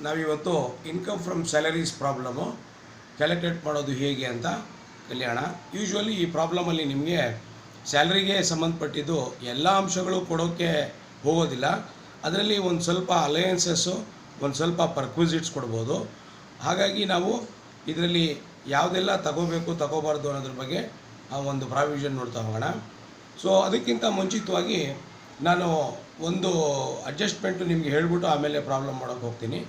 ನಾವಿವತ್ತು income from salaries problem calculate ಮಾಡೋದು ಹೇಗೆ ಅಂತ ಕಲಿಯೋಣ. ಯೂಶ್ವಲಿ ಈ ಪ್ರಾಬ್ಲಮಲ್ಲಿ ನಿಮಗೆ ಸ್ಯಾಲ್ರಿಗೆ ಸಂಬಂಧಪಟ್ಟಿದ್ದು ಎಲ್ಲ ಅಂಶಗಳು ಕೊಡೋಕ್ಕೆ ಹೋಗೋದಿಲ್ಲ. ಅದರಲ್ಲಿ ಒಂದು ಸ್ವಲ್ಪ ಅಲಯನ್ಸಸ್ಸು, ಒಂದು ಸ್ವಲ್ಪ ಪರ್ಕ್ವಿಸಿಟ್ಸ್ ಕೊಡ್ಬೋದು. ಹಾಗಾಗಿ ನಾವು ಇದರಲ್ಲಿ ಯಾವುದೆಲ್ಲ ತಗೋಬೇಕು ತಗೋಬಾರ್ದು ಅನ್ನೋದ್ರ ಬಗ್ಗೆ ಒಂದು ಪ್ರಾವಿಷನ್ ನೋಡ್ತಾ ಹೋಗೋಣ. ಸೊ ಅದಕ್ಕಿಂತ ಮುಂಚಿತವಾಗಿ ನಾನು ಒಂದು ಅಡ್ಜಸ್ಟ್ಮೆಂಟು ನಿಮಗೆ ಹೇಳ್ಬಿಟ್ಟು ಆಮೇಲೆ ಪ್ರಾಬ್ಲಮ್ ಮಾಡೋಕ್ಕೆ ಹೋಗ್ತೀನಿ.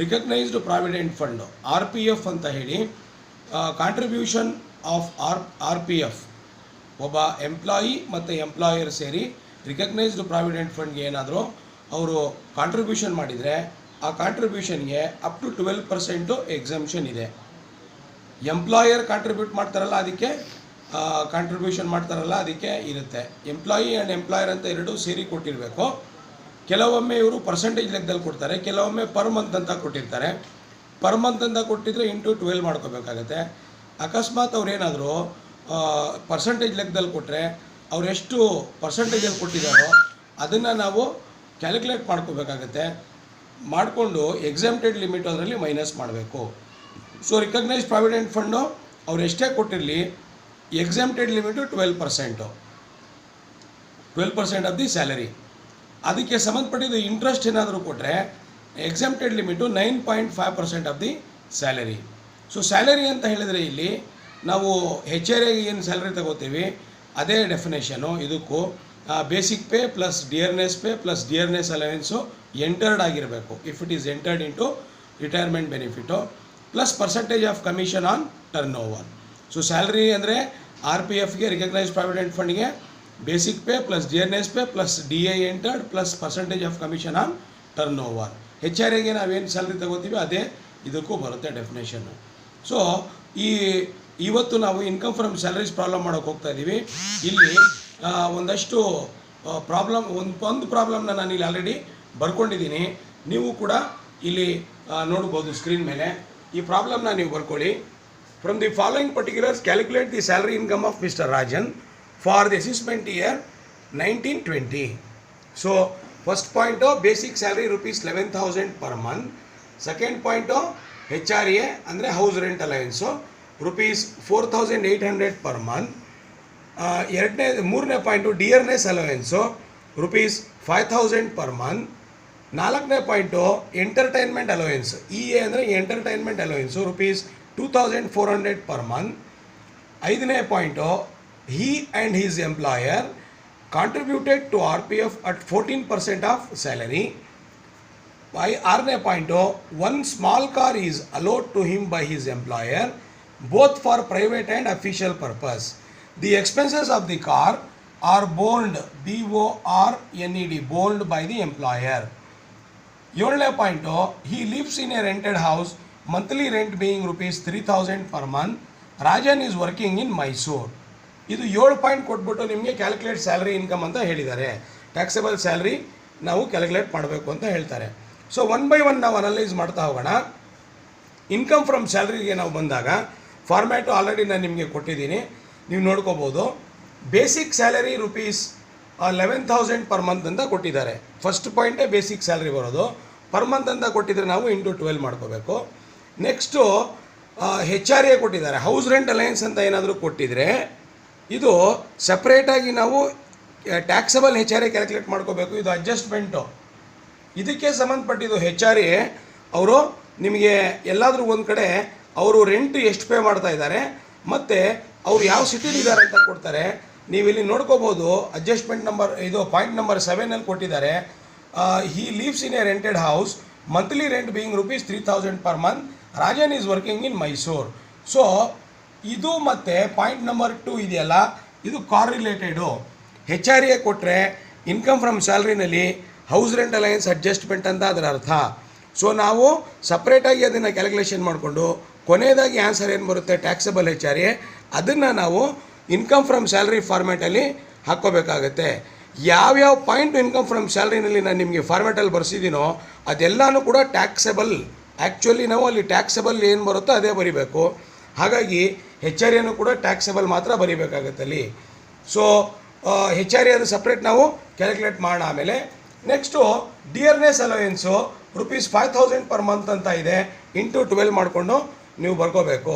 ರಿಕಗ್ನೈಸ್ಡ್ ಪ್ರಾವಿಡೆಂಟ್ ಫಂಡು RPF ಅಂತ ಹೇಳಿ ಕಾಂಟ್ರಿಬ್ಯೂಷನ್ ಆಫ್ RPF ಒಬ್ಬ ಎಂಪ್ಲಾಯಿ ಮತ್ತು ಎಂಪ್ಲಾಯರ್ ಸೇರಿ ರಿಕಗ್ನೈಸ್ಡ್ ಪ್ರಾವಿಡೆಂಟ್ ಫಂಡ್ಗೆ ಏನಾದರೂ ಅವರು ಕಾಂಟ್ರಿಬ್ಯೂಷನ್ ಮಾಡಿದರೆ ಆ ಕಾಂಟ್ರಿಬ್ಯೂಷನ್ಗೆ ಅಪ್ ಟು 12% ಎಕ್ಸಮ್ಷನ್ ಇದೆ. ಎಂಪ್ಲಾಯರ್ ಕಾಂಟ್ರಿಬ್ಯೂಟ್ ಮಾಡ್ತಾರಲ್ಲ ಅದಕ್ಕೆ ಕಾಂಟ್ರಿಬ್ಯೂಷನ್ ಮಾಡ್ತಾರಲ್ಲ ಅದಕ್ಕೆ ಇರುತ್ತೆ. ಎಂಪ್ಲಾಯಿ ಆ್ಯಂಡ್ ಎಂಪ್ಲಾಯರ್ ಅಂತ ಎರಡೂ ಸೇರಿ ಕೊಟ್ಟಿರಬೇಕು. ಕೆಲವೊಮ್ಮೆ ಇವರು ಪರ್ಸೆಂಟೇಜ್ ಲೆಕ್ಕದಲ್ಲಿ ಕೊಡ್ತಾರೆ, ಕೆಲವೊಮ್ಮೆ ಪರ್ ಮಂತ್ ಅಂತ ಕೊಟ್ಟಿರ್ತಾರೆ. ಪರ್ ಮಂತ್ ಅಂತ ಕೊಟ್ಟಿದ್ರೆ ಇಂಟು 12 ಮಾಡ್ಕೋಬೇಕಾಗತ್ತೆ. ಅಕಸ್ಮಾತ್ ಅವ್ರೇನಾದರೂ ಪರ್ಸೆಂಟೇಜ್ ಲೆಕ್ಕದಲ್ಲಿ ಕೊಟ್ಟರೆ ಅವ್ರು ಎಷ್ಟು ಪರ್ಸೆಂಟೇಜಲ್ಲಿ ಕೊಟ್ಟಿದ್ದಾರೋ ಅದನ್ನು ನಾವು ಕ್ಯಾಲ್ಕುಲೇಟ್ ಮಾಡ್ಕೋಬೇಕಾಗತ್ತೆ. ಮಾಡಿಕೊಂಡು ಎಕ್ಸಮ್ಟೆಡ್ ಲಿಮಿಟ್ ಅದರಲ್ಲಿ ಮೈನಸ್ ಮಾಡಬೇಕು. ಸೊ ರಿಕಗ್ನೈಸ್ ಪ್ರಾವಿಡೆಂಟ್ ಫಂಡು ಅವ್ರು ಎಷ್ಟೇ ಕೊಟ್ಟಿರಲಿ exempted limit 12% of the salary. ಅದಕ್ಕೆ ಸಂಬಂಧಪಟ್ಟಿದ್ದು ಇಂಟ್ರೆಸ್ಟ್ ಏನಾದರೂ ಕೊಟ್ಟರೆ exempted limit 9.5% of the salary. So salary ಅಂತ ಹೇಳಿದರೆ ಇಲ್ಲಿ ನಾವು HRA ಏನು ಸ್ಯಾಲರಿ ತಗೋತೀವಿ ಅದೇ ಡೆಫಿನೇಷನು. ಇದಕ್ಕೂ basic pay plus dearness pay plus dearness allowance entered ಆಗಿರಬೇಕು. If it is entered into retirement benefit plus percentage of commission on turnover. So salary ಅಂದರೆ RPFಗೆ ರಿಕಗ್ನೈಸ್ ಪ್ರಾವಿಡೆಂಟ್ ಫಂಡ್ಗೆ basic pay plus dearness pay plus DA entered plus percentage of commission on turnover. HRAಗೆ ನಾವೇನು salary ತಗೋತೀವಿ ಅದೇ ಇದಕ್ಕೂ ಬರುತ್ತೆ definition. So ಇವತ್ತು ನಾವು ಇನ್ಕಮ್ ಫ್ರಮ್ ಸ್ಯಾಲರೀಸ್ ಪ್ರಾಬ್ಲಮ್ ಮಾಡೋಕ್ಕೆ ಹೋಗ್ತಾ ಇದ್ದೀವಿ. ಇಲ್ಲಿ ಒಂದಷ್ಟು ಒಂದು ಪ್ರಾಬ್ಲಮ್ನ ನಾನು ಇಲ್ಲಿ ಆಲ್ರೆಡಿ ಬರ್ಕೊಂಡಿದ್ದೀನಿ. ನೀವು ಕೂಡ ಇಲ್ಲಿ ನೋಡ್ಬೋದು ಸ್ಕ್ರೀನ್ ಮೇಲೆ. ಈ ಪ್ರಾಬ್ಲಮ್ನ ನೀವು ಬರ್ಕೊಳ್ಳಿ. From the following particulars, calculate the salary income of Mr. Rajan for the assessment year 1920. So, first point of basic salary rupees 11,000 per month. Second point of HRA andre house rent allowance rupees 4,800 per month. ಮೂರನೇ point dearness allowance rupees 5,000 per month. ನಾಲ್ಕನೇ point entertainment allowance EA ಅಂದರೆ entertainment allowance rupees 2,400 per month. ಐದನೇ point he and his employer contributed to RPF at 14% of salary. ಆರನೇ point one small car is allowed to him by his employer both for private and official purpose. The expenses of the car are borne borned by the employer. ಏಳನೇ point he lives in a rented house, monthly rent being rupees 3,000 per month. Rajan is working in Mysore. ಇದು 7 point ಕೊಟ್ಬಿಟ್ಟು ನಿಮಗೆ calculate salary income ಅಂತ ಹೇಳಿದ್ದಾರೆ. Taxable salary ನಾವು calculate ಮಾಡಬೇಕು ಅಂತ ಹೇಳ್ತಾರೆ. ಸೊ ಒನ್ ಬೈ ಒನ್ ನಾವು ಅನಲೈಸ್ ಮಾಡ್ತಾ ಹೋಗೋಣ. ಇನ್ಕಮ್ ಫ್ರಮ್ ಸ್ಯಾಲರಿಗೆ ನಾವು ಬಂದಾಗ ಫಾರ್ಮ್ಯಾಟು ಆಲ್ರೆಡಿ ನಾನು ನಿಮಗೆ ಕೊಟ್ಟಿದ್ದೀನಿ, ನೀವು ನೋಡ್ಕೋಬೋದು. Basic salary rupees 11,000 per month ಅಂತ ಕೊಟ್ಟಿದ್ದಾರೆ. ಫಸ್ಟ್ ಪಾಯಿಂಟೇ ಬೇಸಿಕ್ ಸ್ಯಾಲರಿ ಬರೋದು. ಪರ್ ಮಂತ್ ಅಂತ ಕೊಟ್ಟಿದ್ರೆ ನಾವು ಇಂಟು 12 ಮಾಡ್ಕೋಬೇಕು. ನೆಕ್ಸ್ಟು HRA ಕೊಟ್ಟಿದ್ದಾರೆ. ಹೌಸ್ ರೆಂಟ್ ಅಲಯನ್ಸ್ ಅಂತ ಏನಾದರೂ ಕೊಟ್ಟಿದ್ರೆ ಇದು ಸಪ್ರೇಟಾಗಿ ನಾವು ಟ್ಯಾಕ್ಸಬಲ್ HRA ಕ್ಯಾಲ್ಕುಲೇಟ್ ಮಾಡ್ಕೋಬೇಕು. ಇದು ಅಡ್ಜಸ್ಟ್ಮೆಂಟು. ಇದಕ್ಕೆ ಸಂಬಂಧಪಟ್ಟಿದ್ದು HRA ಅವರು ನಿಮಗೆ ಎಲ್ಲಾದರೂ ಒಂದು ಕಡೆ ಅವರು ರೆಂಟ್ ಎಷ್ಟು ಪೇ ಮಾಡ್ತಾ ಇದ್ದಾರೆ ಮತ್ತು ಅವ್ರು ಯಾವ ಸಿಟಿಲಿದ್ದಾರೆ ಅಂತ ಕೊಡ್ತಾರೆ. ನೀವಿಲ್ಲಿ ನೋಡ್ಕೋಬೋದು. ಅಡ್ಜಸ್ಟ್ಮೆಂಟ್ ನಂಬರ್ ಇದು ಪಾಯಿಂಟ್ ನಂಬರ್ 7 ಕೊಟ್ಟಿದ್ದಾರೆ. he lives in a rented house, monthly rent being rupees 3,000 per month. Rajan is working in Mysore. So ಇದು ಮತ್ತು ಪಾಯಿಂಟ್ ನಂಬರ್ 2 ಇದೆಯಲ್ಲ ಇದು ಕಾರ್ರಿಲೇಟೆಡು. HRA ಕೊಟ್ಟರೆ ಇನ್ಕಮ್ ಫ್ರಮ್ ಸ್ಯಾಲ್ರಿನಲ್ಲಿ ಹೌಸ್ ರೆಂಟ್ ಅಲಯನ್ಸ್ ಅಡ್ಜಸ್ಟ್ಮೆಂಟ್ ಅಂತ ಅದರ ಅರ್ಥ. ಸೊ ನಾವು ಸಪ್ರೇಟಾಗಿ ಅದನ್ನು ಕ್ಯಾಲ್ಕುಲೇಷನ್ ಮಾಡಿಕೊಂಡು ಕೊನೆಯದಾಗಿ ಆನ್ಸರ್ ಏನು ಬರುತ್ತೆ ಟ್ಯಾಕ್ಸಬಲ್ HRA ಅದನ್ನು ನಾವು ಇನ್ಕಮ್ ಫ್ರಮ್ ಸ್ಯಾಲ್ರಿ ಫಾರ್ಮ್ಯಾಟಲ್ಲಿ ಹಾಕ್ಕೋಬೇಕಾಗತ್ತೆ. ಯಾವ್ಯಾವ ಪಾಯಿಂಟ್ ಇನ್ಕಮ್ ಫ್ರಮ್ ಸ್ಯಾಲ್ರಿನಲ್ಲಿ ನಾನು ನಿಮಗೆ ಫಾರ್ಮ್ಯಾಟಲ್ಲಿ ಬರ್ಸಿದ್ದೀನೋ ಅದೆಲ್ಲನೂ ಕೂಡ ಟ್ಯಾಕ್ಸಬಲ್. ಆ್ಯಕ್ಚುಲಿ ನಾವು ಅಲ್ಲಿ ಟ್ಯಾಕ್ಸಬಲ್ ಏನು ಬರುತ್ತೋ ಅದೇ ಬರಿಬೇಕು. ಹಾಗಾಗಿ HRAನೂ ಕೂಡ ಟ್ಯಾಕ್ಸಬಲ್ ಮಾತ್ರ ಬರಿಬೇಕಾಗತ್ತೆ ಅಲ್ಲಿ. ಸೊ HRA ಅದು ಸಪ್ರೇಟ್ ನಾವು ಕ್ಯಾಲ್ಕುಲೇಟ್ ಮಾಡೋಣ. ಆಮೇಲೆ next dearness allowance ₹5,000 per month ಅಂತ ಇದೆ, ಇಂಟು 12 ಮಾಡಿಕೊಂಡು ನೀವು ಬರ್ಕೋಬೇಕು.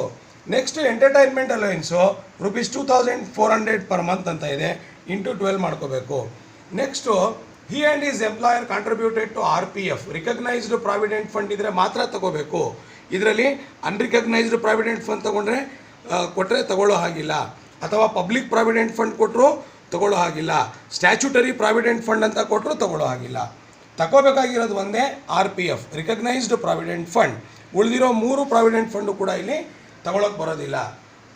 Next entertainment allowance ₹2,400 per month ಅಂತ ಇದೆ, ಇಂಟು 12 ಮಾಡ್ಕೋಬೇಕು. ನೆಕ್ಸ್ಟು ಹಿ ಆ್ಯಂಡ್ is employer contributed to RPF, recognised provident fund ಇದ್ದರೆ ಮಾತ್ರ ತಗೋಬೇಕು. ಇದರಲ್ಲಿ ಅನ್ರಿಕಗ್ನೈಸ್ಡ್ ಪ್ರಾವಿಡೆಂಟ್ ಫಂಡ್ ಕೊಟ್ಟರೆ ತಗೊಳ್ಳೋ ಹಾಗಿಲ್ಲ, ಅಥವಾ ಪಬ್ಲಿಕ್ ಪ್ರಾವಿಡೆಂಟ್ ಫಂಡ್ ಕೊಟ್ಟರು ತಗೊಳ್ಳೋ ಹಾಗಿಲ್ಲ, ಸ್ಟ್ಯಾಚ್ಯುಟರಿ ಪ್ರಾವಿಡೆಂಟ್ ಫಂಡ್ ಅಂತ ಕೊಟ್ಟರು ತಗೊಳ್ಳೋ ಹಾಗಿಲ್ಲ. ತಗೋಬೇಕಾಗಿರೋದು ಒಂದೇ RPF, ರಿಕಗ್ನೈಸ್ಡ್ ಪ್ರಾವಿಡೆಂಟ್ ಫಂಡ್. ಉಳಿದಿರೋ 3 ಪ್ರಾವಿಡೆಂಟ್ ಫಂಡು ಕೂಡ ಇಲ್ಲಿ ತಗೊಳ್ಳೋಕೆ ಬರೋದಿಲ್ಲ.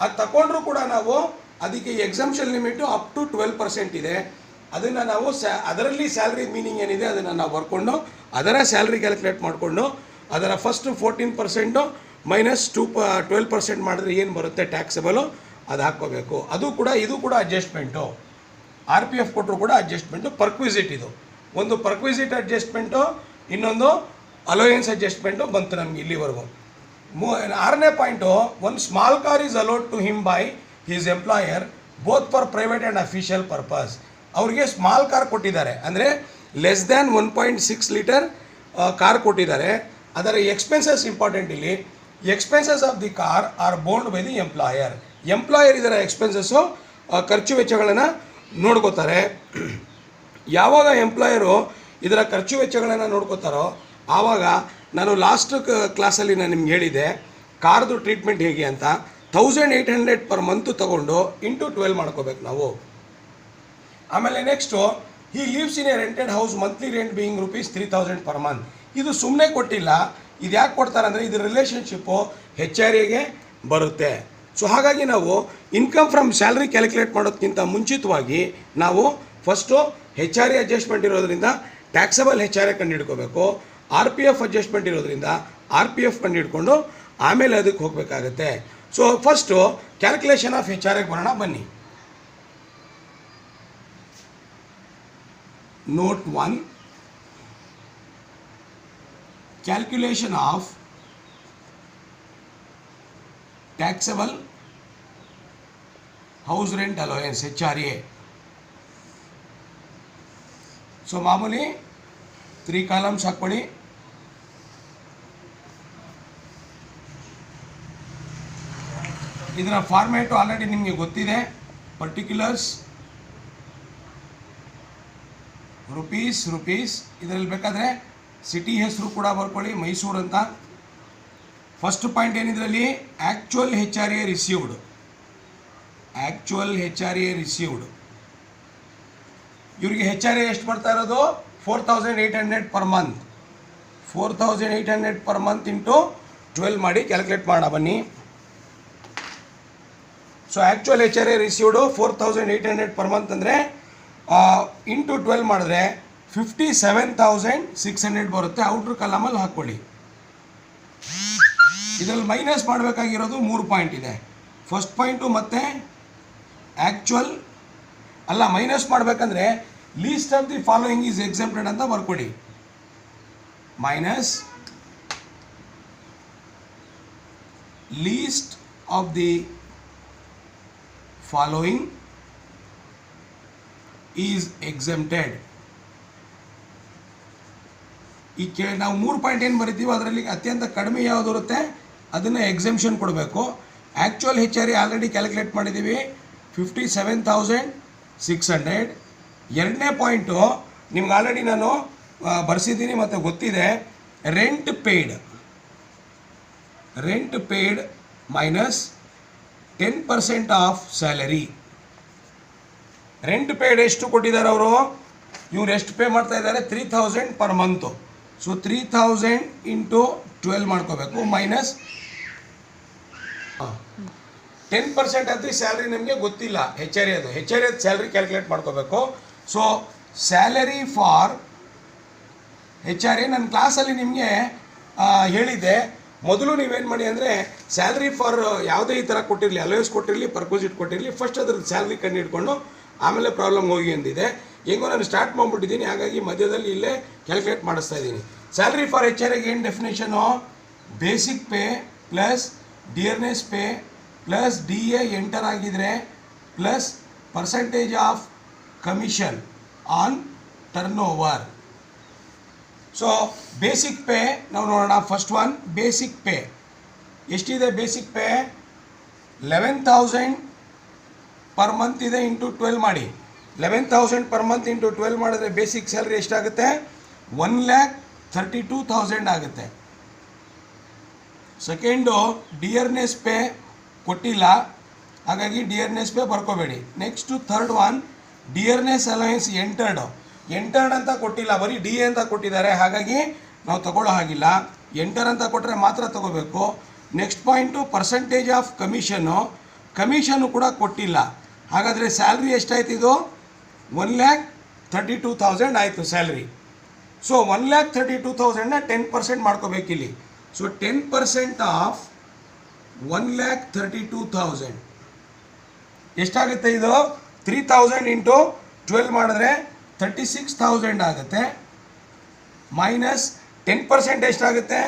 ಅದು ತಗೊಂಡ್ರೂ ಕೂಡ ನಾವು ಅದಕ್ಕೆ ಎಕ್ಸಂಪ್ಷನ್ ಲಿಮಿಟು ಅಪ್ ಟು 12% ಇದೆ. ಅದನ್ನು ನಾವು ಅದರಲ್ಲಿ ಸ್ಯಾಲ್ರಿ ಮೀನಿಂಗ್ ಏನಿದೆ ಅದನ್ನು ನಾವು ಬರ್ಕೊಂಡು ಅದರ ಸ್ಯಾಲ್ರಿ ಕ್ಯಾಲ್ಕುಲೇಟ್ ಮಾಡಿಕೊಂಡು ಅದರ ಫಸ್ಟ್ 14% ಮೈನಸ್ 12% ಮಾಡಿದ್ರೆ ಏನು ಬರುತ್ತೆ ಟ್ಯಾಕ್ಸಬಲು ಅದು ಹಾಕ್ಕೋಬೇಕು. ಇದು ಕೂಡ ಅಡ್ಜಸ್ಟ್ಮೆಂಟು. RPF ಕೊಟ್ಟರು ಕೂಡ ಅಡ್ಜಸ್ಟ್ಮೆಂಟು. ಪರ್ಕ್ವಿಸಿಟ್ ಇದು ಒಂದು ಪರ್ಕ್ವಿಸಿಟ್ ಅಡ್ಜಸ್ಟ್ಮೆಂಟು, ಇನ್ನೊಂದು ಅಲೋಯೆನ್ಸ್ ಅಡ್ಜಸ್ಟ್ಮೆಂಟು ಬಂತು ನಮಗೆ ಇಲ್ಲಿವರೆಗೂ. 6ನೇ point, one small car is allowed to him by his employer both for private and official purpose. ಅವ್ರಿಗೆ ಸ್ಮಾಲ್ ಕಾರ್ ಕೊಟ್ಟಿದ್ದಾರೆ, ಅಂದರೆ ಲೆಸ್ ದ್ಯಾನ್ 1.6 ಲೀಟರ್ ಕಾರ್ ಕೊಟ್ಟಿದ್ದಾರೆ. ಅದರ ಎಕ್ಸ್ಪೆನ್ಸಸ್ ಇಂಪಾರ್ಟೆಂಟ್ ಇಲ್ಲಿ. Expenses of the car are borne by the employer ಇದರ expenses ಖರ್ಚು ವೆಚ್ಚಗಳನ್ನು ನೋಡ್ಕೋತಾರೆ. ಯಾವಾಗ ಎಂಪ್ಲಾಯರು ಇದರ ಖರ್ಚು ವೆಚ್ಚಗಳನ್ನು ನೋಡ್ಕೋತಾರೋ ಆವಾಗ ನಾನು ಲಾಸ್ಟ್ ಕ್ಲಾಸಲ್ಲಿ ನಾನು ನಿಮ್ಗೆ ಹೇಳಿದೆ ಕಾರ್ದು ಟ್ರೀಟ್ಮೆಂಟ್ ಹೇಗೆ ಅಂತ. 1,800 ಪರ್ ಮಂತು ತೊಗೊಂಡು ಇಂಟು 12 ಮಾಡ್ಕೋಬೇಕು ನಾವು. ಆಮೇಲೆ next he lives in a rented house, monthly rent being ₹3,000 per month. ಇದು ಸುಮ್ಮನೆ ಕೊಟ್ಟಿಲ್ಲ, ಇದು ಯಾಕೆ ಕೊಡ್ತಾರೆ ಅಂದರೆ ಇದು ರಿಲೇಷನ್ಶಿಪ್ಪು HRAಗೆ ಬರುತ್ತೆ. ಸೊ ಹಾಗಾಗಿ ನಾವು ಇನ್ಕಮ್ ಫ್ರಮ್ ಸ್ಯಾಲ್ರಿ ಕ್ಯಾಲ್ಕುಲೇಟ್ ಮಾಡೋದಕ್ಕಿಂತ ಮುಂಚಿತವಾಗಿ ನಾವು ಫಸ್ಟು HRA ಅಡ್ಜಸ್ಟ್ಮೆಂಟ್ ಇರೋದ್ರಿಂದ ಟ್ಯಾಕ್ಸಬಲ್ HRA ಕಂಡು ಹಿಡ್ಕೋಬೇಕು. RPF ಅಡ್ಜಸ್ಟ್ಮೆಂಟ್ ಇರೋದ್ರಿಂದ RPF ಕಂಡು ಹಿಡ್ಕೊಂಡು ಆಮೇಲೆ ಅದಕ್ಕೆ ಹೋಗಬೇಕಾಗತ್ತೆ. ಸೊ ಫಸ್ಟು ಕ್ಯಾಲ್ಕುಲೇಷನ್ ಆಫ್ HRAಗೆ ಬರೋಣ ಬನ್ನಿ. Note 1, calculation of taxable house rent allowance HRA. So ಮಾಮೂಲಿ 3 ಕಾಲಮ್ಸ್ ಹಾಕ್ಕೊಳ್ಳಿ. ಇದರ ಫಾರ್ಮ್ಯಾಟು ಆಲ್ರೆಡಿ ನಿಮಗೆ ಗೊತ್ತಿದೆ. ಪರ್ಟಿಕ್ಯುಲರ್ಸ್ ರುಪೀಸ್ ಇದರಲ್ಲಿ ಬೇಕಾದರೆ ಸಿಟಿ ಹೆಸರು ಕೂಡ ಬರ್ಕೊಳ್ಳಿ, ಮೈಸೂರು ಅಂತ. ಫಸ್ಟ್ ಪಾಯಿಂಟ್ ಏನಿದ್ರಲ್ಲಿ ಆ್ಯಕ್ಚುಯಲ್ HRA ರಿಸೀವ್ಡ್. ಇವರಿಗೆ HRA ಎಷ್ಟು ಬರ್ತಾ ಇರೋದು 4,800 per month. 4,800 per month into 12 ಮಾಡಿ ಕ್ಯಾಲ್ಕುಲೇಟ್ ಮಾಡೋಣ ಬನ್ನಿ. So actual HRA received 4,800 per month ಅಂದರೆ ಇಂಟು 12 ಮಾಡಿದ್ರೆ 57,600 ಬರುತ್ತೆ. ಔಟ್ರ್ ಕಾಲಮಲ್ಲಿ ಹಾಕ್ಕೊಳ್ಳಿ. ಇದರಲ್ಲಿ ಮೈನಸ್ ಮಾಡಬೇಕಾಗಿರೋದು 3 ಪಾಯಿಂಟ್ ಇದೆ. ಫಸ್ಟ್ ಪಾಯಿಂಟು ಮತ್ತು ಆ್ಯಕ್ಚುಯಲ್ ಅಲ್ಲ, ಮೈನಸ್ ಮಾಡಬೇಕಂದ್ರೆ least of the following is exempted ಅಂತ ಬರ್ಕೊಡಿ. Minus least of the following is exempted. ಈ ನಾವು 3 ಪಾಯಿಂಟ್ ಏನು ಬರಿತೀವೋ ಅದರಲ್ಲಿ ಅತ್ಯಂತ ಕಡಿಮೆ ಯಾವುದು ಇರುತ್ತೆ ಅದನ್ನು ಎಕ್ಸೆಂಪ್ಷನ್ ಕೊಡಬೇಕು. ಆ್ಯಕ್ಚುಯಲ್ HRA ಆಲ್ರೆಡಿ ಕ್ಯಾಲ್ಕುಲೇಟ್ ಮಾಡಿದ್ದೀವಿ 57,600. ಎರಡನೇ ಪಾಯಿಂಟು ನಿಮ್ಗೆ ಆಲ್ರೆಡಿ ನಾನು ಬರ್ಸಿದ್ದೀನಿ ಮತ್ತು ಗೊತ್ತಿದೆ. Rent paid minus 10% of salary. Rent paid ಎಷ್ಟು ಕೊಟ್ಟಿದ್ದಾರೆ ಅವರು, ಇವ್ರು ಎಷ್ಟು ಪೇ ಮಾಡ್ತಾ ಇದ್ದಾರೆ 3,000 ಪರ್ ಮಂತು. ಸೊ 3,000 ಇಂಟು 12 ಮಾಡ್ಕೋಬೇಕು, ಮೈನಸ್ 10% ಆಫ್ ದಿ ಸ್ಯಾಲ್ರಿ ನಮಗೆ ಗೊತ್ತಿಲ್ಲ HRA ಸ್ಯಾಲ್ರಿ ಕ್ಯಾಲ್ಕುಲೇಟ್ ಮಾಡ್ಕೋಬೇಕು. ಸೊ ಸ್ಯಾಲರಿ ಫಾರ್ HRA ನನ್ನ ಕ್ಲಾಸಲ್ಲಿ ನಿಮಗೆ ಹೇಳಿದ್ದೆ. ಮೊದಲು ನೀವೇನು ಮಾಡಿ ಅಂದರೆ ಸ್ಯಾಲ್ರಿ ಫಾರ್ ಯಾವುದೇ ಈ ಥರ ಕೊಟ್ಟಿರಲಿ, ಅಲೋಯನ್ಸ್ ಕೊಟ್ಟಿರಲಿ, ಪರ್ಪೋಸಿಟ್ ಕೊಟ್ಟಿರಲಿ, ಫಸ್ಟ್ ಅದ್ರದ್ದು ಸ್ಯಾಲ್ರಿ ಕಂಡು ಹಿಡ್ಕೊಂಡು ಆಮೇಲೆ ಪ್ರಾಬ್ಲಮ್ ಹೋಗಿ ಅಂದಿದೆ. ಹೆಂಗೋ ನಾನು ಸ್ಟಾರ್ಟ್ ಮಾಡಿಬಿಟ್ಟಿದ್ದೀನಿ, ಹಾಗಾಗಿ ಮಧ್ಯದಲ್ಲಿ ಇಲ್ಲೇ ಕ್ಯಾಲ್ಕುಲೇಟ್ ಮಾಡಿಸ್ತಾ ಇದ್ದೀನಿ. ಸ್ಯಾಲ್ರಿ ಫಾರ್ HRAಗೆ ಏನು definition, basic pay plus dearness pay plus DA enter ಆಗಿದ್ರೆ plus percentage of commission on turnover. So basic pay ನಾವು ನೋಡೋಣ. ಫಸ್ಟ್ ಒನ್ ಬೇಸಿಕ್ ಪೇ ಎಷ್ಟಿದೆ? ಬೇಸಿಕ್ ಪೇ 11,000 ಪರ್ ಮಂತ್ ಇದೆ, ಇಂಟು 12 ಮಾಡಿ. 11,000 ಪರ್ ಮಂತ್ ಇಂಟು 12 ಮಾಡಿದ್ರೆ basic salary ಎಷ್ಟಾಗುತ್ತೆ? 1,32,000 ಆಗುತ್ತೆ. Second dearness pay ಕೊಟ್ಟಿಲ್ಲ, ಹಾಗಾಗಿ ಡಿಯರ್ನೆಸ್ ಪೇ ಬರ್ಕೋಬೇಡಿ. Next third one dearness allowance entered ಅಂತ ಕೊಟ್ಟಿಲ್ಲ, ಬರೀ ಡಿ ಅಂತ ಕೊಟ್ಟಿದ್ದಾರೆ, ಹಾಗಾಗಿ ನಾವು ತಗೊಳ್ಳೋ ಹಾಗಿಲ್ಲ. ಎಂಟರ್ ಅಂತ ಕೊಟ್ಟರೆ ಮಾತ್ರ ತಗೋಬೇಕು. Next point percentage of commission ಕೂಡ ಕೊಟ್ಟಿಲ್ಲ, ಹಾಗಾದರೆ ಸ್ಯಾಲ್ರಿ ಎಷ್ಟಾಯ್ತು? ಇದು 1,32,000 ಆಯಿತು ಸ್ಯಾಲ್ರಿ. ಸೊ 1,32,000ನ 10% ಮಾಡ್ಕೋಬೇಕಿಲ್ಲಿ. ಸೊ 10% ಆಫ್ 1,32,000 ಎಷ್ಟಾಗುತ್ತೆ? ಇದು 3,000 ಇಂಟು 12 ಮಾಡಿದ್ರೆ 36,000 ಆಗುತ್ತೆ. ಮೈನಸ್ 10% ಎಷ್ಟಾಗುತ್ತೆ?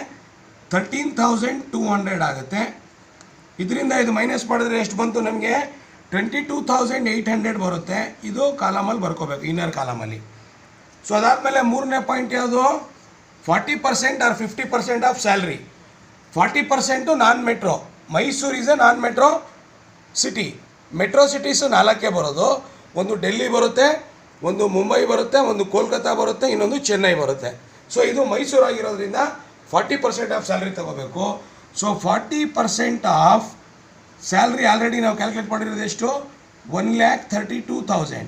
13,200 ಆಗುತ್ತೆ. ಇದರಿಂದ ಇದು ಮೈನಸ್ ಮಾಡಿದ್ರೆ ಎಷ್ಟು ಬಂತು ನಮಗೆ? 22,800 ಬರುತ್ತೆ. ಇದು ಕಾಲಮಲ್ಲಿ ಬರ್ಕೋಬೇಕು, ಇನ್ನರ್ ಕಾಲಮಲ್ಲಿ. ಸೊ ಅದಾದಮೇಲೆ ಮೂರನೇ ಪಾಯಿಂಟ್ ಯಾವುದು? 40% or 50% of salary. 40% non metro. Mysuru is a non metro city. Metro cities 4 ಬರೋದು. ಒಂದು ಡೆಲ್ಲಿ ಬರುತ್ತೆ, ಒಂದು ಮುಂಬೈ ಬರುತ್ತೆ, ಒಂದು ಕೋಲ್ಕತ್ತಾ ಬರುತ್ತೆ, ಇನ್ನೊಂದು ಚೆನ್ನೈ ಬರುತ್ತೆ. ಸೊ ಇದು ಮೈಸೂರು ಆಗಿರೋದ್ರಿಂದ 40% ಆಫ್ ಸ್ಯಾಲ್ರಿ ತಗೋಬೇಕು. ಸೊ 40% ಆಫ್ ಸ್ಯಾಲ್ರಿ ಆಲ್ರೆಡಿ ನಾವು ಕ್ಯಾಲ್ಕುಲೇಟ್ ಮಾಡಿರೋದು ಎಷ್ಟು? 1,32,000.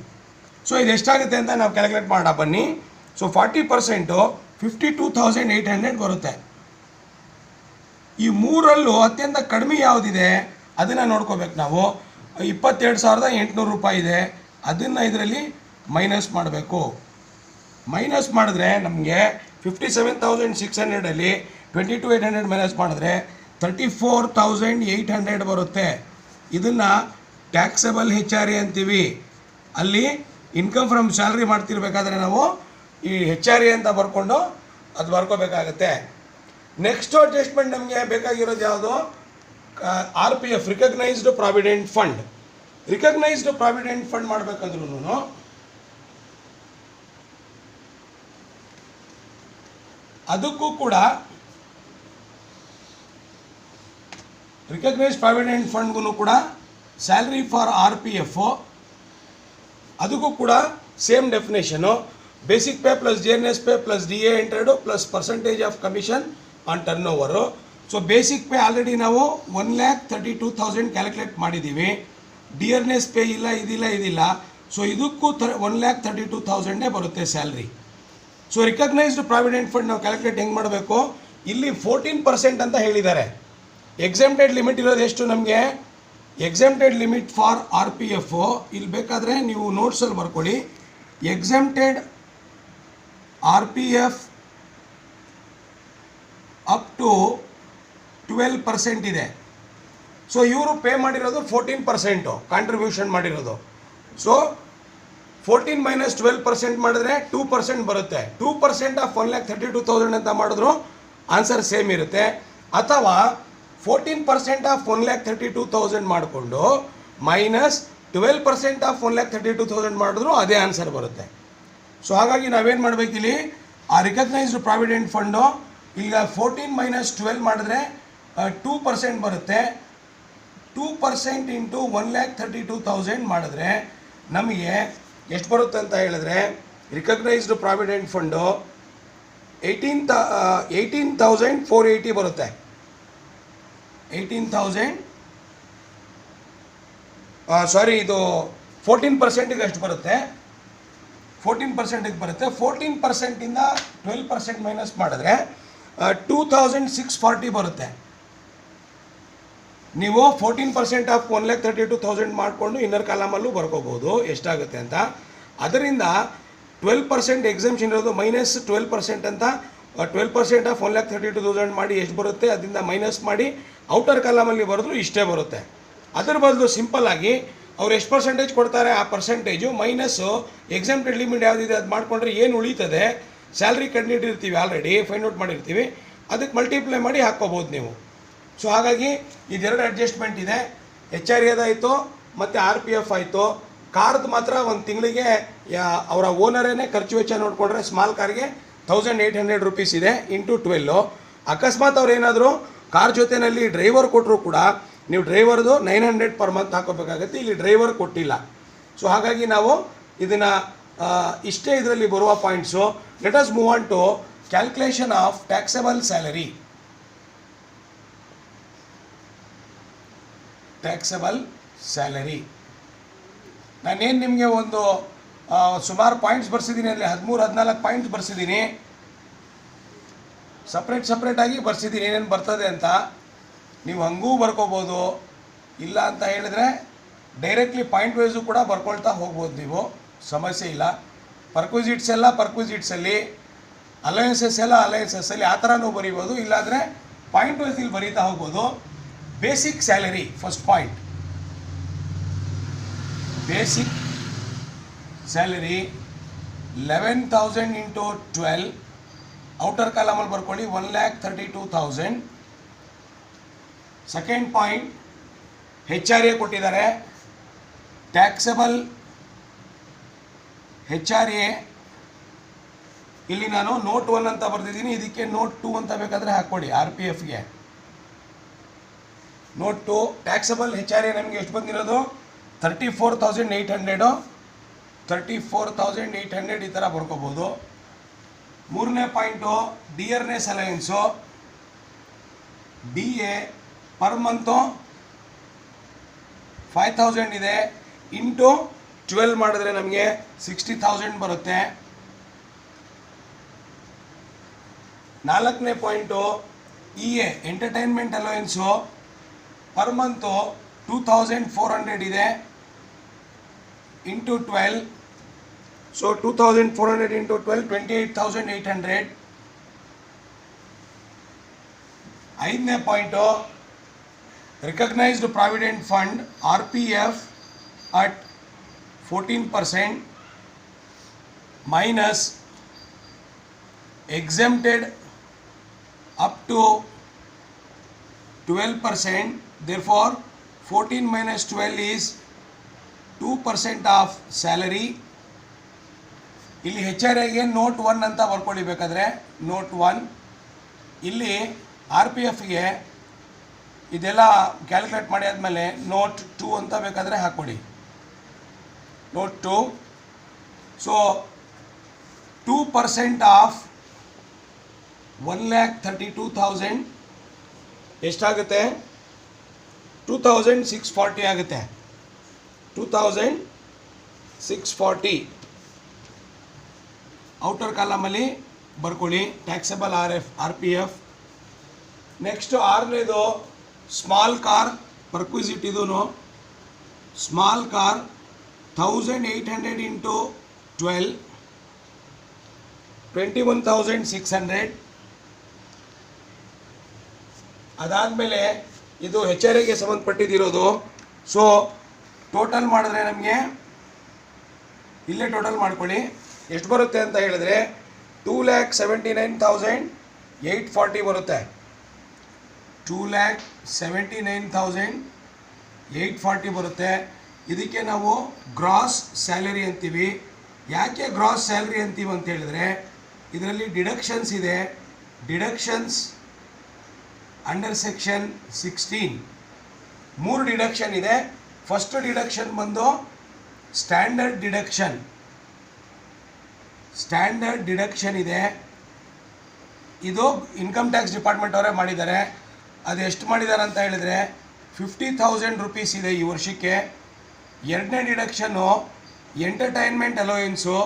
ಸೊ ಇದು ಎಷ್ಟಾಗುತ್ತೆ ಅಂತ ನಾವು ಕ್ಯಾಲ್ಕುಲೇಟ್ ಮಾಡೋಣ ಬನ್ನಿ. ಸೊ 40% 52,800 ಬರುತ್ತೆ. ಈ ಮೂರಲ್ಲೂ ಅತ್ಯಂತ ಕಡಿಮೆ ಯಾವುದಿದೆ ಅದನ್ನು ನೋಡ್ಕೋಬೇಕು ನಾವು. 22,800 ರೂಪಾಯಿ ಇದೆ, ಅದನ್ನು ಇದರಲ್ಲಿ ಮೈನಸ್ ಮಾಡಬೇಕು. ಮೈನಸ್ ಮಾಡಿದ್ರೆ ನಮಗೆ 57,600ಅಲ್ಲಿ 22,800 ಮೈನಸ್ ಮಾಡಿದ್ರೆ 34,800 ಬರುತ್ತೆ. ಇದನ್ನು ಟ್ಯಾಕ್ಸಬಲ್ HRA ಅಂತೀವಿ. ಅಲ್ಲಿ ಇನ್ಕಮ್ ಫ್ರಮ್ ಸ್ಯಾಲ್ರಿ ಮಾಡ್ತಿರ್ಬೇಕಾದ್ರೆ ನಾವು ಈ HRA ಅಂತ ಬರ್ಕೊಂಡು ಅದು ಬರ್ಕೋಬೇಕಾಗತ್ತೆ. ನೆಕ್ಸ್ಟ್ ಅಡ್ಜಸ್ಟ್ಮೆಂಟ್ ನಮಗೆ ಬೇಕಾಗಿರೋದು ಯಾವುದು? RPF recognised provident fund. Recognised provident fund ಮಾಡಬೇಕಂದ್ರೂ ಅದಕ್ಕೂ ಕೂಡ ರಿಕಗ್ನೈಸ್ಡ್ ಪ್ರಾವಿಡೆಂಟ್ ಫಂಡ್ಗೂ ಕೂಡ ಸ್ಯಾಲ್ರಿ ಫಾರ್ RPF ಅದಕ್ಕೂ ಕೂಡ same definition. Basic pay plus dearness pay plus DA entered plus percentage of commission on turnover. So basic pay already ನಾವು 1,32,000 calculate ಮಾಡಿದ್ದೀವಿ. Dearness pay ಇಲ್ಲ, ಇದಿಲ್ಲ. ಸೊ ಇದಕ್ಕೂ 1,32,000 ಬರುತ್ತೆ salary. So recognised provident fund ನಾವು calculate ಹೆಂಗೆ ಮಾಡಬೇಕು? ಇಲ್ಲಿ 14% ಅಂತ ಹೇಳಿದ್ದಾರೆ. ಎಕ್ಸೆಂಪ್ಟೆಡ್ ಲಿಮಿಟ್ ಇರೋದು ಎಷ್ಟು ನಮಗೆ? ಎಕ್ಸೆಂಪ್ಟೆಡ್ ಲಿಮಿಟ್ ಫಾರ್ RPF ಇಲ್ಲಿ ಬೇಕಾದರೆ ನೀವು ನೋಟ್ಸಲ್ಲಿ ಬರ್ಕೊಳ್ಳಿ. ಎಕ್ಸೆಂಪ್ಟೆಡ್ RPF ಅಪ್ ಟು 12% ಇದೆ. ಸೊ ಇವರು ಪೇ ಮಾಡಿರೋದು 14% ಕಾಂಟ್ರಿಬ್ಯೂಷನ್ ಮಾಡಿರೋದು. ಸೊ 14 ಮೈನಸ್ 12% ಮಾಡಿದ್ರೆ 2% ಬರುತ್ತೆ. 2% ಆಫ್ 1,32,000 ಅಂತ ಮಾಡಿದ್ರು ಆನ್ಸರ್ ಸೇಮ್ ಇರುತ್ತೆ. ಅಥವಾ 14% ಆಫ್ 1,32,000 ಮಾಡಿಕೊಂಡು ಮೈನಸ್ 12% ಆಫ್ 1,32,000 ಮಾಡಿದ್ರು ಅದೇ ಆನ್ಸರ್ ಬರುತ್ತೆ. ಸೊ ಹಾಗಾಗಿ ನಾವೇನು ಮಾಡಬೇಕಿಲ್ಲಿ? ಆ ರಿಕಗ್ನೈಸ್ಡ್ ಪ್ರಾವಿಡೆಂಟ್ ಫಂಡು ಈಗ 14 ಮೈನಸ್ 12 ಮಾಡಿದ್ರೆ 2% ಬರುತ್ತೆ. 2% ಇಂಟು 1,32,000 ಮಾಡಿದ್ರೆ ನಮಗೆ ಎಷ್ಟು ಬರುತ್ತೆ ಅಂತ ಹೇಳಿದ್ರೆ ರಿಕಗ್ನೈಸ್ಡ್ ಪ್ರಾವಿಡೆಂಟ್ ಫಂಡು 18,480 ಬರುತ್ತೆ. 18,000 ಸಾರಿ, ಇದು 14%ಗೆ ಎಷ್ಟು ಬರುತ್ತೆ? 14%ಗೆ ಬರುತ್ತೆ. 14%ಇಂದ 12% ಮೈನಸ್ ಮಾಡಿದ್ರೆ 2,640 ಬರುತ್ತೆ. ನೀವು 14% ಆಫ್ 1,32,000 ಮಾಡಿಕೊಂಡು ಇನ್ನರ್ ಕಾಲಮಲ್ಲೂ ಬರ್ಕೋಬೋದು ಎಷ್ಟಾಗುತ್ತೆ ಅಂತ. ಅದರಿಂದ 12% ಎಕ್ಸಮ್ಷನ್ ಇರೋದು ಮೈನಸ್ 12% ಅಂತ 12% ಆಫ್ 1,32,000 ಮಾಡಿ ಎಷ್ಟು ಬರುತ್ತೆ ಅದರಿಂದ ಮೈನಸ್ ಮಾಡಿ ಔಟರ್ ಕಾಲಮಲ್ಲಿ ಬರೆದ್ರು ಇಷ್ಟೇ ಬರುತ್ತೆ. ಅದರ ಬದಲು ಸಿಂಪಲ್ಲಾಗಿ ಅವ್ರು ಎಷ್ಟು ಪರ್ಸೆಂಟೇಜ್ ಕೊಡ್ತಾರೆ ಆ ಪರ್ಸೆಂಟೇಜು ಮೈನಸ್ಸು ಎಕ್ಸಮ್ಟೆಡ್ ಲಿಮಿಟ್ ಯಾವುದಿದೆ ಅದು ಮಾಡಿಕೊಂಡ್ರೆ ಏನು ಉಳೀತದೆ, ಸ್ಯಾಲ್ರಿ ಕಂಡಿಟ್ಟಿರ್ತೀವಿ ಆಲ್ರೆಡಿ ಫೈಂಡ್ ಔಟ್ ಮಾಡಿರ್ತೀವಿ, ಅದಕ್ಕೆ ಮಲ್ಟಿಪ್ಲೈ ಮಾಡಿ ಹಾಕ್ಕೋಬೋದು ನೀವು. ಸೊ ಹಾಗಾಗಿ ಇದೆರಡು ಅಡ್ಜಸ್ಟ್ಮೆಂಟ್ ಇದೆ. HRAದಾಯಿತು ಮತ್ತು RPF ಆಯಿತು. ಕಾರ್ದು ಮಾತ್ರ ಒಂದು ತಿಂಗಳಿಗೆ ಅವರ ಓನರೇನೆ ಖರ್ಚು ವೆಚ್ಚ ನೋಡಿಕೊಂಡ್ರೆ ಸ್ಮಾಲ್ ಕಾರ್ಗೆ 1800 ರೂಪೀಸ್ ಇದೆ ಇಂಟು 12. ಅಕಸ್ಮಾತ್ ಅವ್ರು ಏನಾದರೂ ಕಾರ್ ಜೊತೆಯಲ್ಲಿ ಡ್ರೈವರ್ ಕೊಟ್ಟರು ಕೂಡ ನೀವು ಡ್ರೈವರ್ದು 900 ಪರ್ ಮಂತ್ ಹಾಕೋಬೇಕಾಗತ್ತೆ. ಇಲ್ಲಿ ಡ್ರೈವರ್ ಕೊಟ್ಟಿಲ್ಲ. ಸೊ ಹಾಗಾಗಿ ನಾವು ಇದನ್ನು ಇಷ್ಟೇ ಇದರಲ್ಲಿ ಬರುವ points. Let us move on to calculation of taxable salary. Taxable salary ನಾನೇನು ನಿಮಗೆ ಒಂದು ಸುಮಾರು ಪಾಯಿಂಟ್ಸ್ ಬರ್ಸಿದ್ದೀನಿ, ಅಲ್ಲಿ 13-14 ಪಾಯಿಂಟ್ಸ್ ಬರ್ಸಿದ್ದೀನಿ. ಸಪ್ರೇಟಾಗಿ ಬರ್ಸಿದ್ದೀನಿ ಏನೇನು ಬರ್ತದೆ ಅಂತ. ನೀವು ಹಂಗೂ ಬರ್ಕೋಬೋದು, ಇಲ್ಲ ಅಂತ ಹೇಳಿದ್ರೆ ಡೈರೆಕ್ಟ್ಲಿ ಪಾಯಿಂಟ್ ವೈಸು ಕೂಡ ಬರ್ಕೊಳ್ತಾ ಹೋಗ್ಬೋದು, ನೀವು ಸಮಸ್ಯೆ ಇಲ್ಲ. ಪರ್ಕ್ವಿಸಿಟ್ಸ್ ಎಲ್ಲ ಪರ್ಕ್ವಿಸಿಟ್ಸಲ್ಲಿ, ಅಲಯನ್ಸಸ್ ಎಲ್ಲ ಅಲಯನ್ಸಸ್ಸಲ್ಲಿ ಆ ಥರನೂ ಬರೀಬೋದು, ಇಲ್ಲಾಂದರೆ ಪಾಯಿಂಟ್ ವೈಸ್ ಇಲ್ಲಿ ಬರೀತಾ ಹೋಗ್ಬೋದು. Basic salary first point. Basic salary 11,000 into 12, outer ಕಾಲಮಲ್ಲಿ ಬರ್ಕೊಳ್ಳಿ 1,32,000. ಸೆಕೆಂಡ್ ಪಾಯಿಂಟ್, HRA ಕೊಟ್ಟಿದ್ದಾರೆ. ಟ್ಯಾಕ್ಸಬಲ್ HRA ಇಲ್ಲಿ ನಾನು ನೋಟ್ 1 ಅಂತ ಬರ್ತಿದ್ದೀನಿ, ಇದಕ್ಕೆ ನೋಟ್ 2 ಅಂತ ಬೇಕಾದರೆ ಹಾಕ್ಕೊಡಿ. RPFಗೆ ನೋಟ್ 2. ಟ್ಯಾಕ್ಸಬಲ್ HRA ನಮಗೆ ಎಷ್ಟು ಬಂದಿರೋದು 34,800, 34,800 ಈ ಥರ ಬರ್ಕೋಬೋದು. ಮೂರನೇ point dearness Alliance. DA per month 5,000 ಇದೆ, ಇಂಟು 12 ಮಾಡಿದ್ರೆ ನಮಗೆ 60,000 ಬರುತ್ತೆ. ನಾಲ್ಕನೇ point EA entertainment Alliance per month 2,400 ಇದೆ, ಇಂಟು 12. So 2,400 into 12 28,800. ಐದನೇ point recognised provident fund RPF at 14% minus exempted up to 12%. therefore 14 minus 12 is 2% of salary. ಇಲ್ಲಿ HRAಗೆ note 1 ಅಂತ ಬರ್ಕೊಳ್ಳಿ ಬೇಕಾದರೆ, ನೋಟ್ 1. ಇಲ್ಲಿ RPFಗೆ ಇದೆಲ್ಲ ಕ್ಯಾಲ್ಕುಲೇಟ್ ಮಾಡಿ ಆದಮೇಲೆ ನೋಟ್ 2 ಅಂತ ಬೇಕಾದರೆ ಹಾಕ್ಕೊಡಿ, ನೋಟ್ 2. ಸೊ 2% ಆಫ್ 1,32,000 ಎಷ್ಟಾಗುತ್ತೆ 2,640 ಆಗುತ್ತೆ. 2,640 ಔಟರ್ ಕಾಲಮಲ್ಲಿ ಬರ್ಕೊಳ್ಳಿ. Taxable RPF. ನೆಕ್ಸ್ಟು ಆರನೇದು ಸ್ಮಾಲ್ ಕಾರ್ ಪರ್ಕ್ವಿಸಿಟ್. ಇದೂ ಸ್ಮಾಲ್ ಕಾರ್ 1,800 ಇಂಟು 12 21,600. ಅದಾದಮೇಲೆ ಇದು HRAಗೆ ಸಂಬಂಧಪಟ್ಟಿದ್ದಿರೋದು. ಸೊ ಟೋಟಲ್ ಮಾಡಿದ್ರೆ ನಮಗೆ ಇಲ್ಲೇ ಟೋಟಲ್ ಮಾಡ್ಕೊಳ್ಳಿ ಎಷ್ಟು ಬರುತ್ತೆ ಅಂತ ಹೇಳಿದ್ರೆ 2,79,840 ಬರುತ್ತೆ. 2,79,840 ಬರುತ್ತೆ. ಇದಕ್ಕೆ ನಾವು ಗ್ರಾಸ್ ಸ್ಯಾಲರಿ ಅಂತೀವಿ. ಯಾಕೆ ಗ್ರಾಸ್ ಸ್ಯಾಲರಿ ಅಂತೀವಿ ಅಂತ ಹೇಳಿದ್ರೆ ಇದರಲ್ಲಿ ಡಿಡಕ್ಷನ್ಸ್ ಇದೆ. ಡಿಡಕ್ಷನ್ಸ್ ಅಂಡರ್ ಸೆಕ್ಷನ್ 16 3 ಡಿಡಕ್ಷನ್ ಇದೆ. ಫಸ್ಟ್ ಡಿಡಕ್ಷನ್ ಬಂದು ಸ್ಟ್ಯಾಂಡರ್ಡ್ ಡಿಡಕ್ಷನ್ ಇದೆ. ಇದು ಇನ್ಕಮ್ ಟ್ಯಾಕ್ಸ್ ಡಿಪಾರ್ಟ್ಮೆಂಟ್ ಅವರೇ ಮಾಡಿದ್ದಾರೆ. ಅದು ಎಷ್ಟು ಮಾಡಿದ್ದಾರೆ ಅಂತ ಹೇಳಿದರೆ 50,000 ರೂಪೀಸ್ ಇದೆ ಈ ವರ್ಷಕ್ಕೆ. ಎರಡನೇ ಡಿಡಕ್ಷನ್ನು ಎಂಟರ್ಟೈನ್ಮೆಂಟ್ ಅಲೋಯೆನ್ಸು.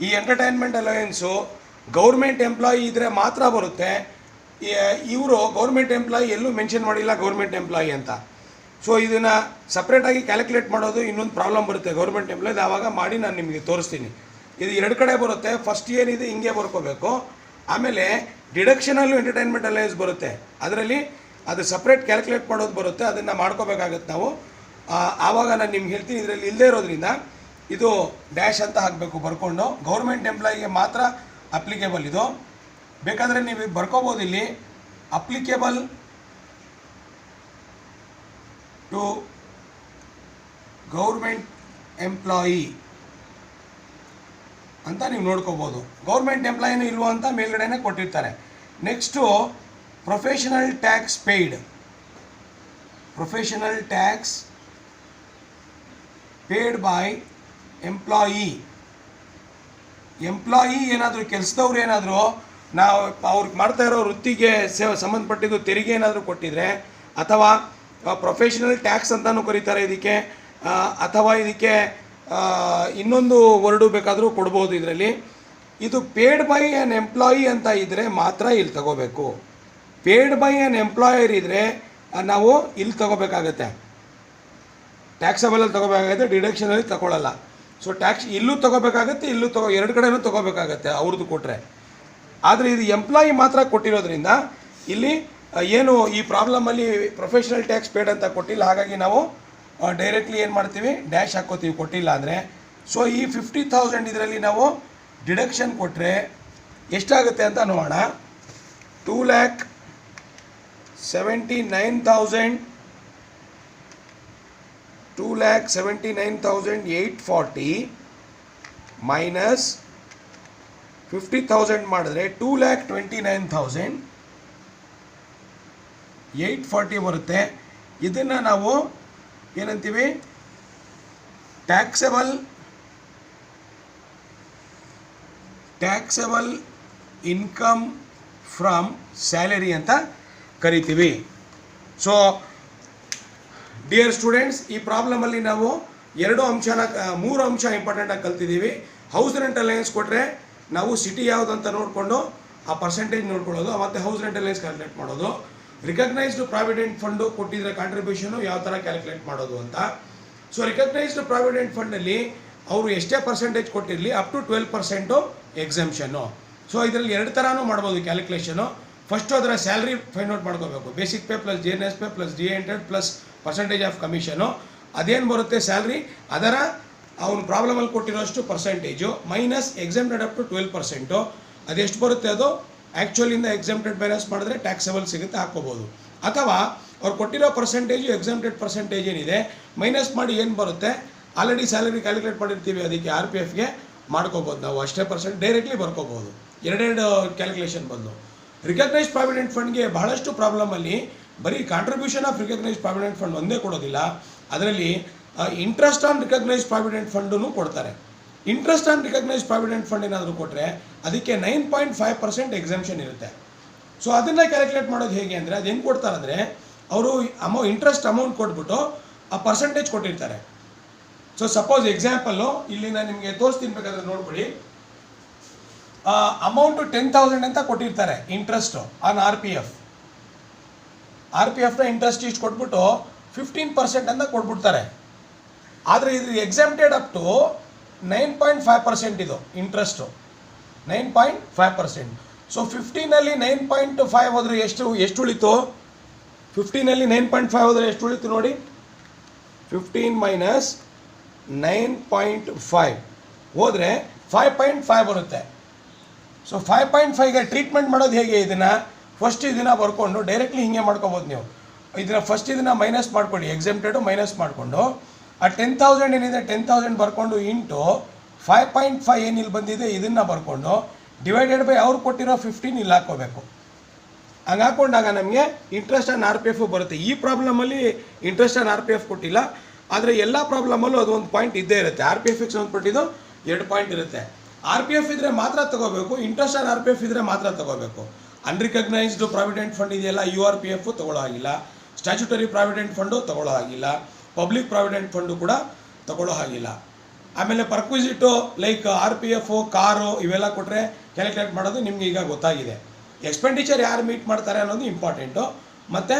ಈ ಎಂಟರ್ಟೈನ್ಮೆಂಟ್ ಅಲೋಯೆನ್ಸು ಗೌರ್ಮೆಂಟ್ ಎಂಪ್ಲಾಯಿ ಇದ್ದರೆ ಮಾತ್ರ ಬರುತ್ತೆ. ಇವರು ಗೌರ್ಮೆಂಟ್ ಎಂಪ್ಲಾಯಿ ಎಲ್ಲೂ ಮೆನ್ಷನ್ ಮಾಡಿಲ್ಲ ಗೌರ್ಮೆಂಟ್ ಎಂಪ್ಲಾಯಿ ಅಂತ. ಸೊ ಇದನ್ನು ಸಪ್ರೇಟಾಗಿ ಕ್ಯಾಲ್ಕುಲೇಟ್ ಮಾಡೋದು ಇನ್ನೊಂದು ಪ್ರಾಬ್ಲಮ್ ಬರುತ್ತೆ ಗೌರ್ಮೆಂಟ್ ಎಂಪ್ಲಾಯ್ದು. ಆವಾಗ ಮಾಡಿ ನಾನು ನಿಮಗೆ ತೋರಿಸ್ತೀನಿ. ಇದು ಎರಡು ಕಡೆ ಬರುತ್ತೆ. ಫಸ್ಟ್ ಏನಿದೆ ಹಿಂಗೆ ಬರ್ಕೋಬೇಕು, ಆಮೇಲೆ ಡಿಡಕ್ಷನಲ್ಲೂ ಎಂಟರ್ಟೈನ್ಮೆಂಟ್ ಅಲಯನ್ಸ್ ಬರುತ್ತೆ. ಅದರಲ್ಲಿ ಅದು ಸಪ್ರೇಟ್ ಕ್ಯಾಲ್ಕುಲೇಟ್ ಮಾಡೋದು ಬರುತ್ತೆ. ಅದನ್ನು ಮಾಡ್ಕೋಬೇಕಾಗತ್ತೆ ನಾವು. ಆವಾಗ ನಾನು ನಿಮ್ಗೆ ಹೇಳ್ತೀನಿ. ಇದರಲ್ಲಿ ಇಲ್ಲದೇ ಇರೋದ್ರಿಂದ ಇದು ಡ್ಯಾಶ್ ಅಂತ ಹಾಕಬೇಕು ಬರ್ಕೊಂಡು. ಗೌರ್ಮೆಂಟ್ ಎಂಪ್ಲಾಯಿಗೆ ಮಾತ್ರ ಅಪ್ಲಿಕೇಬಲ್ ಇದು. ಬೇಕಾದರೆ ನೀವು ಬರ್ಕೋಬೋದು ಇಲ್ಲಿ ಅಪ್ಲಿಕೇಬಲ್ ಟು ಗೌರ್ಮೆಂಟ್ ಎಂಪ್ಲಾಯಿ ಅಂತ ನೀವು ನೋಡ್ಕೋಬೋದು. ಗೌರ್ಮೆಂಟ್ ಎಂಪ್ಲಾಯಿನೂ ಇಲ್ವೋ ಅಂತ ಮೇಲ್ಗಡೆನೇ ಕೊಟ್ಟಿರ್ತಾರೆ. Next professional tax paid. Professional tax paid by employee. Employee ಏನಾದರೂ ಕೆಲಸದವ್ರು ಏನಾದರೂ ನಾವು ಅವ್ರಿಗೆ ಮಾಡ್ತಾ ಇರೋ ವೃತ್ತಿಗೆ ಸಂಬಂಧಪಟ್ಟಿದ್ದು ತೆರಿಗೆ ಏನಾದರೂ ಕೊಟ್ಟಿದ್ರೆ, ಅಥವಾ ಪ್ರೊಫೆಷನಲ್ ಟ್ಯಾಕ್ಸ್ ಅಂತಲೂ ಕರೀತಾರೆ ಇದಕ್ಕೆ, ಅಥವಾ ಇದಕ್ಕೆ ಇನ್ನೊಂದು ವರ್ಡು ಬೇಕಾದರೂ ಕೊಡ್ಬೋದು ಇದರಲ್ಲಿ. ಇದು ಪೇಯ್ಡ್ ಬೈ ಆ್ಯನ್ ಎಂಪ್ಲಾಯಿ ಅಂತ ಇದ್ದರೆ ಮಾತ್ರ ಇಲ್ಲಿ ತಗೋಬೇಕು. ಪೇಯ್ಡ್ ಬೈ ಆ್ಯನ್ ಎಂಪ್ಲಾಯರ್ ಇದ್ದರೆ ನಾವು ಇಲ್ಲಿ ತಗೋಬೇಕಾಗತ್ತೆ, ಟ್ಯಾಕ್ಸಬಲಲ್ಲಿ ತಗೋಬೇಕಾಗತ್ತೆ, ಡಿಡಕ್ಷನಲ್ಲಿ ತಗೊಳ್ಳಲ್ಲ. ಸೊ ಟ್ಯಾಕ್ಸ್ ಇಲ್ಲೂ ತಗೋಬೇಕಾಗತ್ತೆ, ಇಲ್ಲೂ ಎರಡು ಕಡೆನೂ ತಗೋಬೇಕಾಗತ್ತೆ ಅವ್ರದ್ದು ಕೊಟ್ಟರೆ. ಆದರೆ ಇದು ಎಂಪ್ಲಾಯಿ ಮಾತ್ರ ಕೊಟ್ಟಿರೋದ್ರಿಂದ ಇಲ್ಲಿ ಏನು ಈ ಪ್ರಾಬ್ಲಮಲ್ಲಿ ಪ್ರೊಫೆಷನಲ್ ಟ್ಯಾಕ್ಸ್ ಪೇಡ್ ಅಂತ ಕೊಟ್ಟಿಲ್ಲ, ಹಾಗಾಗಿ ನಾವು ಡೈರೆಕ್ಟ್ಲಿ ಏನು ಮಾಡ್ತೀವಿ, ಡ್ಯಾಶ್ ಹಾಕೋತೀವಿ ಕೊಟ್ಟಿಲ್ಲ ಅಂದರೆ. ಸೊ ಈ 50,000 ಇದರಲ್ಲಿ ನಾವು ಡಿಡಕ್ಷನ್ ಕೊಟ್ಟರೆ ಎಷ್ಟಾಗುತ್ತೆ ಅಂತ ನೋಡೋಣ. 2,79,840 ಮೈನಸ್ 50,000 ಮಾಡಿದ್ರೆ 2,29,840 ಬರುತ್ತೆ. ಇದನ್ನು ನಾವು ಏನಂತೀವಿ, ಟ್ಯಾಕ್ಸಬಲ್ ಇನ್ಕಮ್ ಫ್ರಮ್ ಸ್ಯಾಲರಿ ಅಂತ ಕರಿತೀವಿ. ಸೊ ಡಿಯರ್ ಸ್ಟೂಡೆಂಟ್ಸ್, ಈ ಪ್ರಾಬ್ಲಮಲ್ಲಿ ನಾವು ಮೂರು ಅಂಶ ಇಂಪಾರ್ಟೆಂಟಾಗಿ ಕಲ್ತಿದ್ದೀವಿ. ಹೌಸ್ ರೆಂಟ್ ಅಲಯನ್ಸ್ ಕೊಟ್ಟರೆ ನಾವು ಸಿಟಿ ಯಾವುದು ಅಂತ ನೋಡಿಕೊಂಡು ಆ ಪರ್ಸೆಂಟೇಜ್ ನೋಡ್ಕೊಳ್ಳೋದು, ಮತ್ತು ಹೌಸ್ ರೆಂಟ್ ಅಲಯನ್ಸ್ ಕ್ಯಾಲ್ಕುಲೇಟ್ ಮಾಡೋದು. ರಿಕಗ್ನೈಸ್ಡ್ ಪ್ರಾವಿಡೆಂಟ್ ಫಂಡು ಕೊಟ್ಟಿದ್ರೆ ಕಾಂಟ್ರಿಬ್ಯೂಷನು ಯಾವ ಥರ ಕ್ಯಾಲ್ಕುಲೇಟ್ ಮಾಡೋದು ಅಂತ. ಸೊ ರಿಕಗ್ನೈಸ್ಡ್ ಪ್ರಾವಿಡೆಂಟ್ ಫಂಡಲ್ಲಿ ಅವರು ಎಷ್ಟೇ ಪರ್ಸೆಂಟೇಜ್ ಕೊಟ್ಟಿರಲಿ ಅಪ್ ಟು 12% ಎಕ್ಸೆಂಪ್ಷನ್ನು. ಸೊ ಇದರಲ್ಲಿ ಎರಡು ಥರನೂ ಮಾಡ್ಬೋದು ಕ್ಯಾಲ್ಕುಲೇಷನು. ಫಸ್ಟು ಅದರ ಸ್ಯಾಲ್ರಿ ಫೈಂಡ್ ಔಟ್ ಮಾಡ್ಕೋಬೇಕು. Basic pay plus GNS pay plus DA plus percentage of commission. ಅದೇನು ಬರುತ್ತೆ ಸ್ಯಾಲ್ರಿ, ಅದರ ಅವನು ಪ್ರಾಬ್ಲಮಲ್ಲಿ ಕೊಟ್ಟಿರೋಷ್ಟು percentage minus exempted up to 12%. ಅದೆಷ್ಟು ಬರುತ್ತೆ ಅದು ಆ್ಯಕ್ಚುಲಿಂದ ಎಕ್ಸೆಂಪ್ಟೆಡ್ ಮೈನಸ್ ಮಾಡಿದ್ರೆ ಟ್ಯಾಕ್ಸಬಲ್ ಸಿಗುತ್ತೆ, ಹಾಕ್ಕೋಬೋದು. ಅಥವಾ ಅವ್ರು ಕೊಟ್ಟಿರೋ ಪರ್ಸೆಂಟೇಜು ಎಕ್ಸೆಂಪ್ಟೆಡ್ ಪರ್ಸೆಂಟೇಜ್ ಏನಿದೆ ಮೈನಸ್ ಮಾಡಿ ಏನು ಬರುತ್ತೆ, ಆಲ್ರೆಡಿ ಸ್ಯಾಲರಿ ಕ್ಯಾಲ್ಕುಲೇಟ್ ಮಾಡಿರ್ತೀವಿ, ಅದಕ್ಕೆ RPFಗೆ ಮಾಡ್ಕೋಬೋದು ನಾವು. ಅಷ್ಟೇ ಪರ್ಸೆಂಟ್ ಡೈರೆಕ್ಟ್ಲಿ ಬರ್ಕೋಬೋದು, ಎರಡೆರಡು ಕ್ಯಾಲ್ಕುಲೇಷನ್ ಬದಲು. ರಿಕಗ್ನೈಸ್ಡ್ ಪ್ರಾವಿಡೆಂಟ್ ಫಂಡ್ಗೆ ಬಹಳಷ್ಟು ಪ್ರಾಬ್ಲಮಲ್ಲಿ ಬರೀ contribution of recognised provident fund ಒಂದೇ ಕೊಡೋದಿಲ್ಲ, ಅದರಲ್ಲಿ ಇಂಟ್ರೆಸ್ಟ್ ಆನ್ ರಿಕಗ್ನೈಸ್ಡ್ ಪ್ರಾವಿಡೆಂಟ್ ಫಂಡನ್ನು ಕೊಡ್ತಾರೆ. Interest on recognised provident fund ಏನಾದರೂ ಕೊಟ್ಟರೆ ಅದಕ್ಕೆ 9.5% ಎಕ್ಸೆಂಪ್ಷನ್ ಇರುತ್ತೆ. ಸೊ ಅದನ್ನು ಕ್ಯಾಲ್ಕುಲೇಟ್ ಮಾಡೋದು ಹೇಗೆ ಅಂದರೆ, ಅದು ಹೆಂಗೆ ಕೊಡ್ತಾರೆ ಅಂದರೆ, ಅವರು ಇಂಟ್ರೆಸ್ಟ್ ಅಮೌಂಟ್ ಕೊಟ್ಬಿಟ್ಟು ಆ ಪರ್ಸೆಂಟೇಜ್ ಕೊಟ್ಟಿರ್ತಾರೆ. ಸೊ ಸಪೋಸ್ ಎಕ್ಸಾಂಪಲ್ಲು ಇಲ್ಲಿ ನಾನು ನಿಮಗೆ ತೋರಿಸ್ತೀನಿ, ಬೇಕಾದ್ರೆ ನೋಡ್ಬಿಡಿ. ಅಮೌಂಟು 10,000 ಅಂತ ಕೊಟ್ಟಿರ್ತಾರೆ ಇಂಟ್ರೆಸ್ಟು ಆನ್ RPFನ ಇಂಟ್ರೆಸ್ಟ್ ಇಷ್ಟು ಕೊಟ್ಬಿಟ್ಟು 15% ಅಂತ ಕೊಟ್ಬಿಡ್ತಾರೆ. ಆದರೆ ಇದು ಎಕ್ಸೆಂಪ್ಟೆಡ್ ಅಪ್ ಟು 9.5% ಇದು ಇಂಟ್ರೆಸ್ಟು, 9.5%. ಸೊ 15ನಲ್ಲಿ 9.5 ಹೋದರೆ ಎಷ್ಟು ಉಳಿತು? 15ನಲ್ಲಿ 9.5 ಹೋದರೆ ಎಷ್ಟು ಉಳಿತು ನೋಡಿ, 15 ಮೈನಸ್ 9.5 ಹೋದರೆ 5.5 ಬರುತ್ತೆ. ಸೊ 5.5ಗೆ ಟ್ರೀಟ್ಮೆಂಟ್ ಮಾಡೋದು ಹೇಗೆ, ಇದನ್ನು ಫಸ್ಟ್ ಇದನ್ನು ಬರ್ಕೊಂಡು ಡೈರೆಕ್ಟ್ಲಿ ಹಿಂಗೆ ಮಾಡ್ಕೋಬೋದು ನೀವು. ಇದನ್ನು ಫಸ್ಟ್ ಇದನ್ನು ಮೈನಸ್ ಮಾಡ್ಕೊಳ್ಳಿ, ಎಕ್ಸೆಂಪ್ಟೆಡು ಮೈನಸ್ ಮಾಡಿಕೊಂಡು ಆ 10,000 ಏನಿದೆ 10,000 ಬರ್ಕೊಂಡು ಇಂಟು 5.5 ಏನಿಲ್ಲಿ ಬಂದಿದೆ ಇದನ್ನು ಬರ್ಕೊಂಡು ಡಿವೈಡೆಡ್ ಬೈ ಅವ್ರು ಕೊಟ್ಟಿರೋ 15 ಇಲ್ಲಿ ಹಾಕ್ಕೋಬೇಕು. ಹಂಗೆ ಹಾಕ್ಕೊಂಡಾಗ ನಮಗೆ ಇಂಟ್ರೆಸ್ಟ್ ಆನ್ RPF ಬರುತ್ತೆ. ಈ ಪ್ರಾಬ್ಲಮಲ್ಲಿ ಇಂಟ್ರೆಸ್ಟ್ ಆನ್ RPF ಕೊಟ್ಟಿಲ್ಲ, ಆದರೆ ಎಲ್ಲ ಪ್ರಾಬ್ಲಮಲ್ಲೂ ಅದು ಒಂದು ಪಾಯಿಂಟ್ ಇದ್ದೇ ಇರುತ್ತೆ. RPFಗೆ ಸಂಬಂಧಪಟ್ಟಿದ್ದು 2 ಪಾಯಿಂಟ್ ಇರುತ್ತೆ. RPF ಇದ್ದರೆ ಮಾತ್ರ ತಗೋಬೇಕು, ಇಂಟ್ರೆಸ್ಟ್ ಆನ್ RPF ಇದ್ದರೆ ಮಾತ್ರ ತಗೋಬೇಕು. ಅನ್ರಿಕಗ್ನೈಸ್ಡ್ ಪ್ರಾವಿಡೆಂಟ್ ಫಂಡ್ ಇದೆಯಲ್ಲ, URPF ತಗೊಳ್ಳೋ ಹಾಗಿಲ್ಲ, ಸ್ಟ್ಯಾಚ್ಯುಟರಿ ಪ್ರಾವಿಡೆಂಟ್ ಫಂಡು ತಗೊಳ್ಳೋ ಹಾಗಿಲ್ಲ, ಪಬ್ಲಿಕ್ ಪ್ರಾವಿಡೆಂಟ್ ಫಂಡು ಕೂಡ ತಗೊಳ್ಳೋ ಹಾಗಿಲ್ಲ. ಆಮೇಲೆ ಪರ್ಕ್ವಿಸಿಟು ಲೈಕ್ RPF, ಕಾರು ಇವೆಲ್ಲ ಕೊಟ್ಟರೆ ಕ್ಯಾಲ್ಕುಲೇಟ್ ಮಾಡೋದು ನಿಮಗೆ ಈಗ ಗೊತ್ತಾಗಿದೆ. ಎಕ್ಸ್ಪೆಂಡಿಚರ್ ಯಾರು ಮೀಟ್ ಮಾಡ್ತಾರೆ ಅನ್ನೋದು ಇಂಪಾರ್ಟೆಂಟು. ಮತ್ತು